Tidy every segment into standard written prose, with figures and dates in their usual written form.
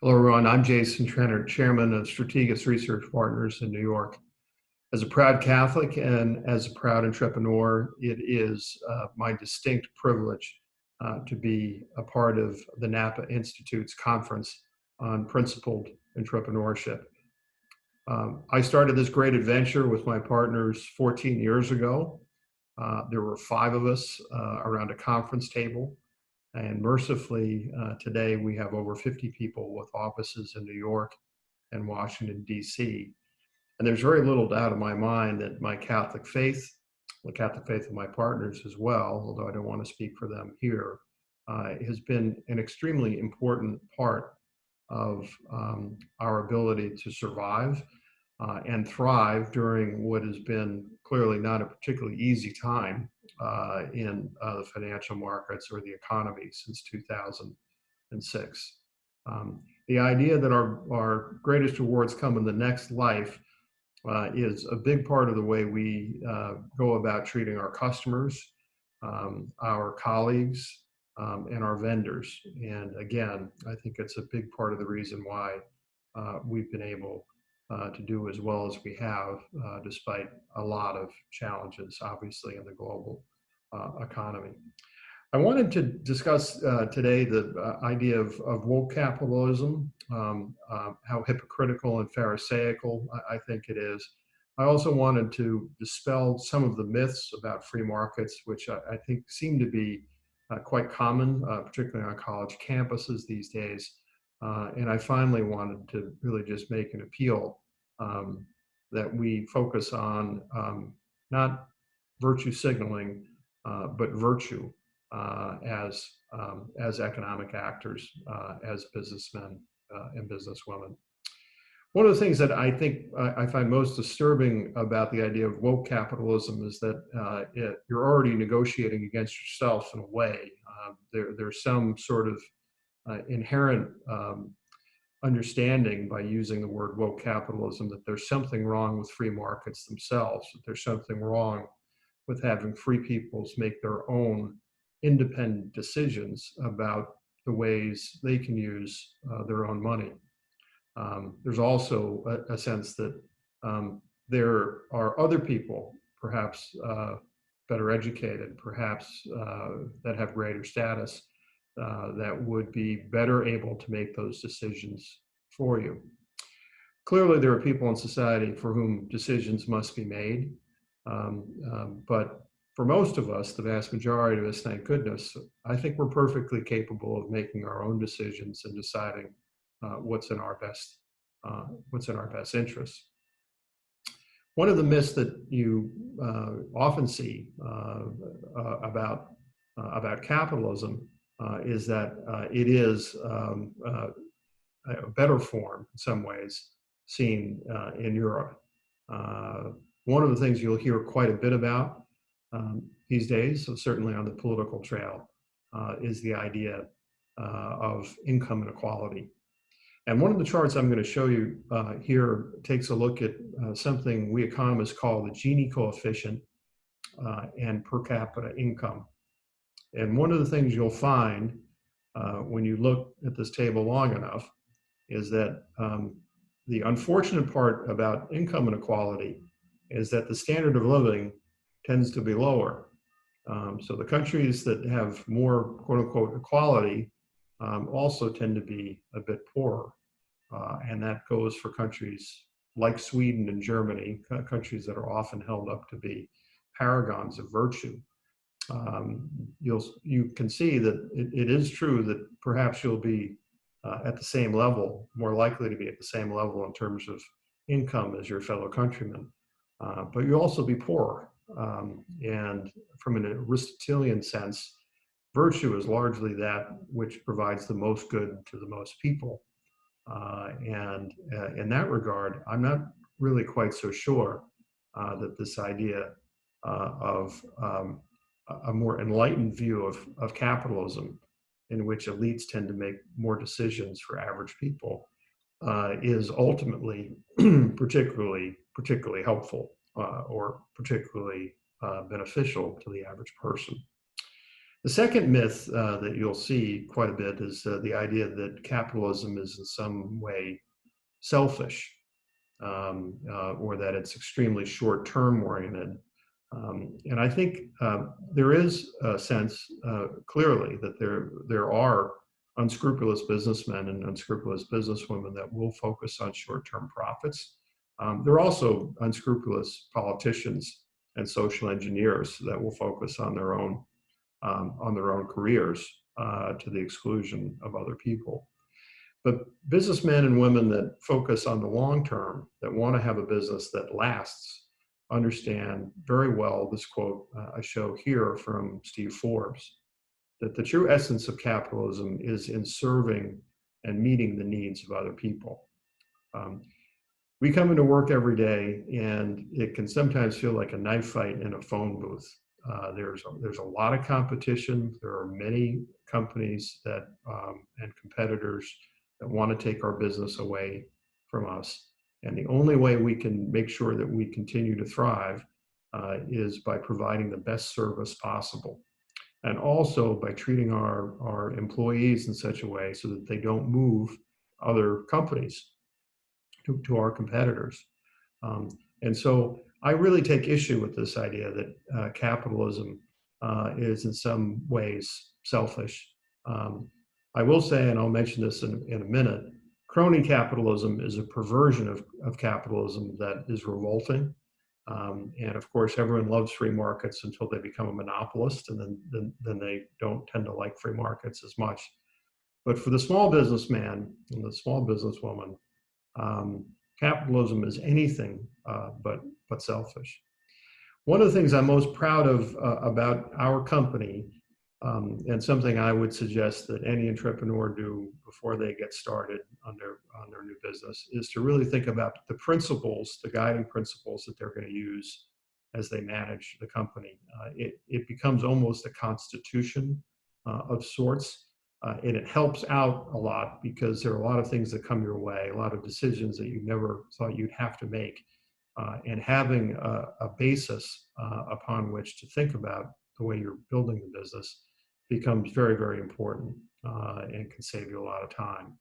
Hello, everyone. I'm DeSena Trennert, Chairman of Strategist Research Partners in New York. As a proud Catholic and as a proud entrepreneur, it is my distinct privilege to be a part of the Napa Institute's conference on principled entrepreneurship. I started this great adventure with my partners 14 years ago. There were 5 of us around a conference table. And mercifully, today we have over 50 people with offices in New York and Washington, D.C. And there's very little doubt in my mind that my Catholic faith, the Catholic faith of my partners as well, although I don't want to speak for them here, has been an extremely important part of our ability to survive and thrive during what has been clearly not a particularly easy time in the financial markets or the economy since 2006. The idea that our greatest rewards come in the next life is a big part of the way we go about treating our customers, our colleagues, and our vendors. And again, I think it's a big part of the reason why we've been able to do as well as we have, despite a lot of challenges, obviously, in the global economy. I wanted to discuss today the idea of woke capitalism, how hypocritical and pharisaical I think it is. I also wanted to dispel some of the myths about free markets, which I think seem to be quite common, particularly on college campuses these days. And I finally wanted to really just make an appeal that we focus on not virtue signaling, but virtue as economic actors, as businessmen and businesswomen. One of the things that I think I find most disturbing about the idea of woke capitalism is that you're already negotiating against yourself in a way. There's some sort of inherent understanding by using the word woke capitalism that there's something wrong with free markets themselves, that there's something wrong with having free peoples make their own independent decisions about the ways they can use their own money. There's also a sense that there are other people, perhaps better educated, perhaps that have greater status, that would be better able to make those decisions for you. Clearly, there are people in society for whom decisions must be made, but for most of us, the vast majority of us, thank goodness, I think we're perfectly capable of making our own decisions and deciding what's in our best interests. One of the myths that you often see about capitalism is that it is a better form, in some ways, seen in Europe. One of the things you'll hear quite a bit about these days, so certainly on the political trail, is the idea of income inequality. And one of the charts I'm going to show you here takes a look at something we economists call the Gini coefficient and per capita income. And one of the things you'll find when you look at this table long enough is that the unfortunate part about income inequality is that the standard of living tends to be lower. So the countries that have more quote unquote equality also tend to be a bit poorer. And that goes for countries like Sweden and Germany, countries that are often held up to be paragons of virtue. You can see that it is true that perhaps you'll be at the same level, more likely to be at the same level in terms of income as your fellow countrymen, but you'll also be poorer. And from an Aristotelian sense, virtue is largely that which provides the most good to the most people. And in that regard, I'm not really quite so sure that this idea of a more enlightened view of capitalism, in which elites tend to make more decisions for average people, is ultimately particularly helpful or particularly beneficial to the average person. The second myth that you'll see quite a bit is the idea that capitalism is in some way selfish, or that it's extremely short-term oriented. And I think there is a sense clearly that there are unscrupulous businessmen and unscrupulous businesswomen that will focus on short-term profits. There are also unscrupulous politicians and social engineers that will focus on their own careers to the exclusion of other people. But businessmen and women that focus on the long term, that want to have a business that lasts, understand very well this quote I show here from Steve Forbes, that the true essence of capitalism is in serving and meeting the needs of other people. We come into work every day, and it can sometimes feel like a knife fight in a phone booth. There's a lot of competition. There are many companies that and competitors that want to take our business away from us. And the only way we can make sure that we continue to thrive is by providing the best service possible. And also by treating our employees in such a way so that they don't move other companies to our competitors. And so I really take issue with this idea that capitalism is in some ways selfish. I will say, and I'll mention this in a minute, crony capitalism is a perversion of capitalism that is revolting. And of course, everyone loves free markets until they become a monopolist, and then they don't tend to like free markets as much. But for the small businessman and the small businesswoman, capitalism is anything but selfish. One of the things I'm most proud of about our company, and something I would suggest that any entrepreneur do before they get started on their new business, is to really think about the principles, the guiding principles that they're going to use as they manage the company. It becomes almost a constitution of sorts. And it helps out a lot because there are a lot of things that come your way, a lot of decisions that you never thought you'd have to make. And having a basis upon which to think about the way you're building the business becomes very, very important and can save you a lot of time.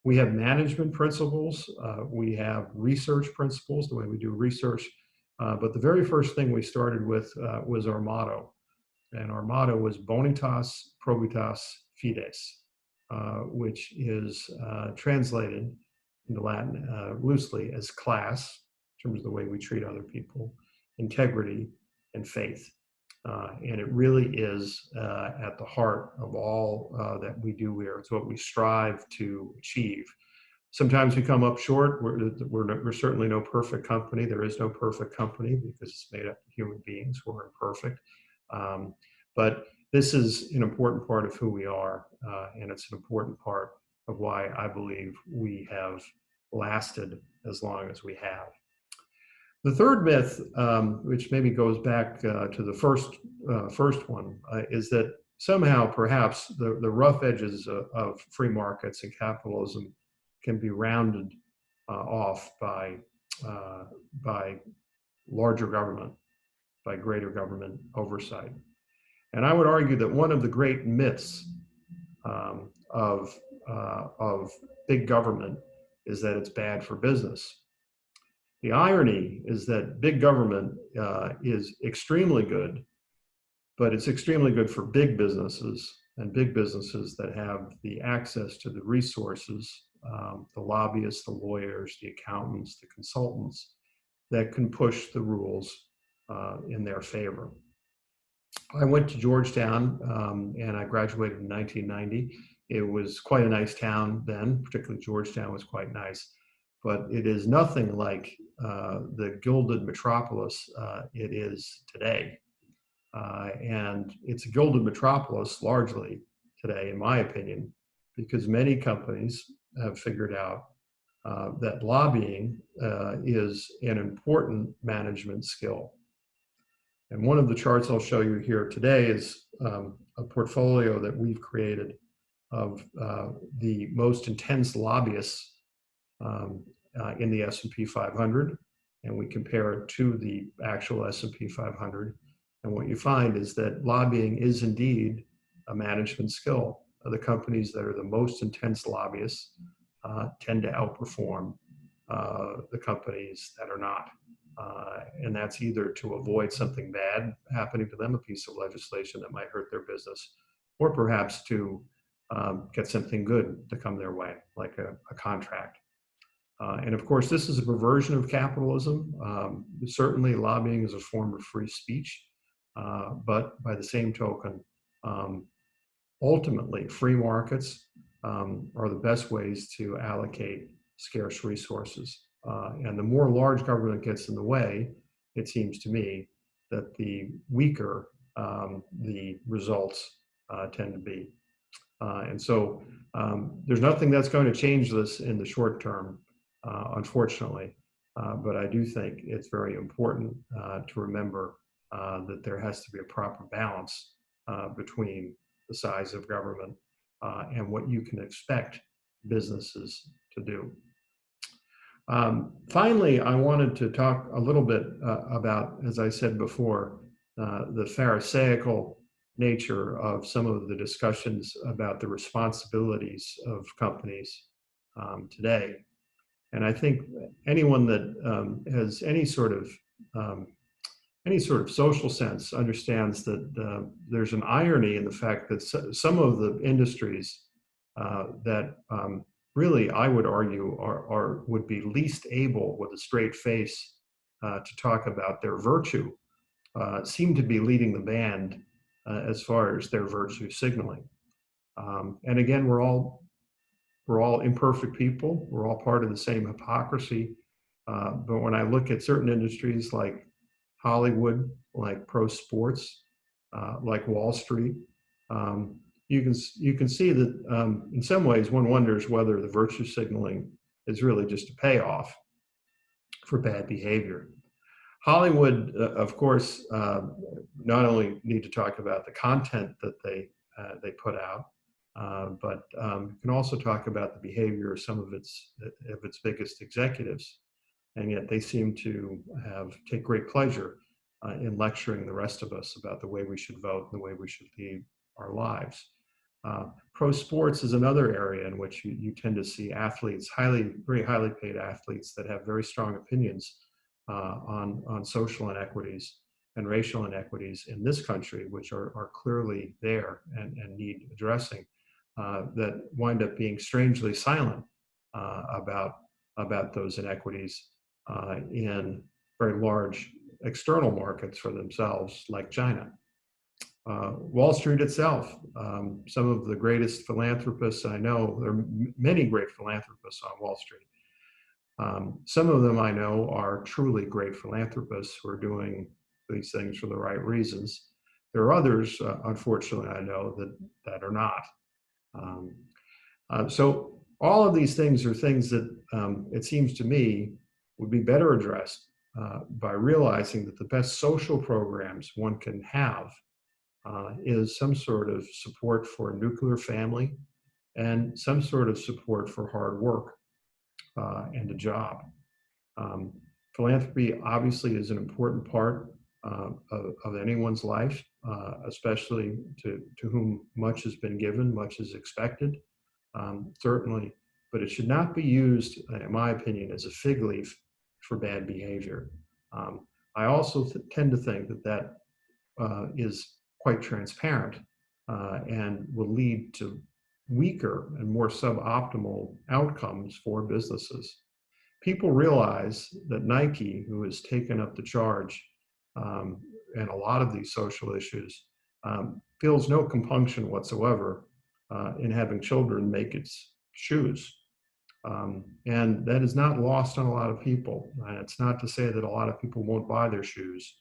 We have management principles. We have research principles, the way we do research. But the very first thing we started with was our motto. And our motto was Bonitas Probitas Fides, which is translated into Latin loosely as class, in terms of the way we treat other people, integrity, and faith. And it really is at the heart of all that we do here. It's what we strive to achieve. Sometimes we come up short. We're certainly no perfect company. There is no perfect company because it's made up of human beings who are imperfect. But this is an important part of who we are, and it's an important part of why I believe we have lasted as long as we have. The third myth, which maybe goes back to the first one, is that somehow perhaps the rough edges of free markets and capitalism can be rounded off by larger government, by greater government oversight. And I would argue that one of the great myths of big government is that it's bad for business. The irony is that big government is extremely good, but it's extremely good for big businesses, and big businesses that have the access to the resources, the lobbyists, the lawyers, the accountants, the consultants, that can push the rules in their favor. I went to Georgetown and I graduated in 1990. It was quite a nice town then, particularly Georgetown was quite nice, but it is nothing like the gilded metropolis it is today. And it's a gilded metropolis largely today, in my opinion, because many companies have figured out that lobbying is an important management skill. And one of the charts I'll show you here today is a portfolio that we've created of the most intense lobbyists in the S&P 500, and we compare it to the actual S&P 500. And what you find is that lobbying is indeed a management skill. The companies that are the most intense lobbyists tend to outperform the companies that are not. And that's either to avoid something bad happening to them, a piece of legislation that might hurt their business, or perhaps to get something good to come their way, like a contract. And of course, this is a perversion of capitalism. Certainly, lobbying is a form of free speech, but by the same token, ultimately, free markets are the best ways to allocate scarce resources. And the more large government gets in the way, it seems to me that the weaker the results tend to be. And so there's nothing that's going to change this in the short term, unfortunately. But I do think it's very important to remember that there has to be a proper balance between the size of government and what you can expect businesses to do. Finally, I wanted to talk a little bit about, as I said before, the Pharisaical nature of some of the discussions about the responsibilities of companies today. And I think anyone that has any sort of social sense understands that there's an irony in the fact that some of the industries that really, I would argue, would be least able with a straight face to talk about their virtue seem to be leading the band as far as their virtue signaling. And again, we're all imperfect people. We're all part of the same hypocrisy. But when I look at certain industries like Hollywood, like pro sports, like Wall Street, you can see that in some ways one wonders whether the virtue signaling is really just a payoff for bad behavior. Hollywood, of course, not only need to talk about the content that they put out, but can also talk about the behavior of some of its biggest executives, and yet they seem to take great pleasure in lecturing the rest of us about the way we should vote and the way we should lead our lives. Pro sports is another area in which you tend to see athletes, very highly paid athletes that have very strong opinions on social inequities and racial inequities in this country, which are clearly there and need addressing, that wind up being strangely silent about those inequities in very large external markets for themselves, like China. Wall Street itself, some of the greatest philanthropists I know, there are many great philanthropists on Wall Street. Some of them I know are truly great philanthropists who are doing these things for the right reasons. There are others, unfortunately, I know that are not. So all of these things are things that it seems to me would be better addressed by realizing that the best social programs one can have is some sort of support for a nuclear family and some sort of support for hard work and a job. Philanthropy obviously is an important part of anyone's life, especially to whom much has been given, much is expected, certainly, but it should not be used, in my opinion, as a fig leaf for bad behavior. I also tend to think that is quite transparent and will lead to weaker and more suboptimal outcomes for businesses. People realize that Nike, who has taken up the charge in a lot of these social issues, feels no compunction whatsoever in having children make its shoes. And that is not lost on a lot of people. And it's not to say that a lot of people won't buy their shoes,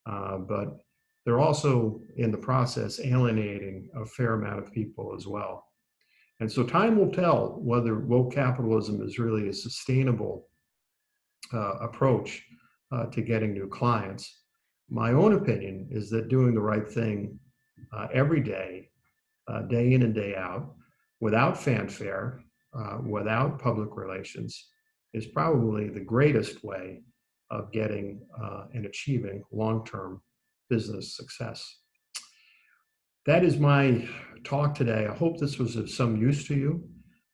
but they're also in the process alienating a fair amount of people as well. And so time will tell whether woke capitalism is really a sustainable approach to getting new clients. My own opinion is that doing the right thing every day, day in and day out, without fanfare, without public relations, is probably the greatest way of getting and achieving long-term business success. That is my talk today. I hope this was of some use to you.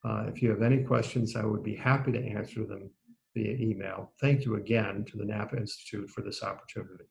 If you have any questions, I would be happy to answer them via email. Thank you again to the Napa Institute for this opportunity.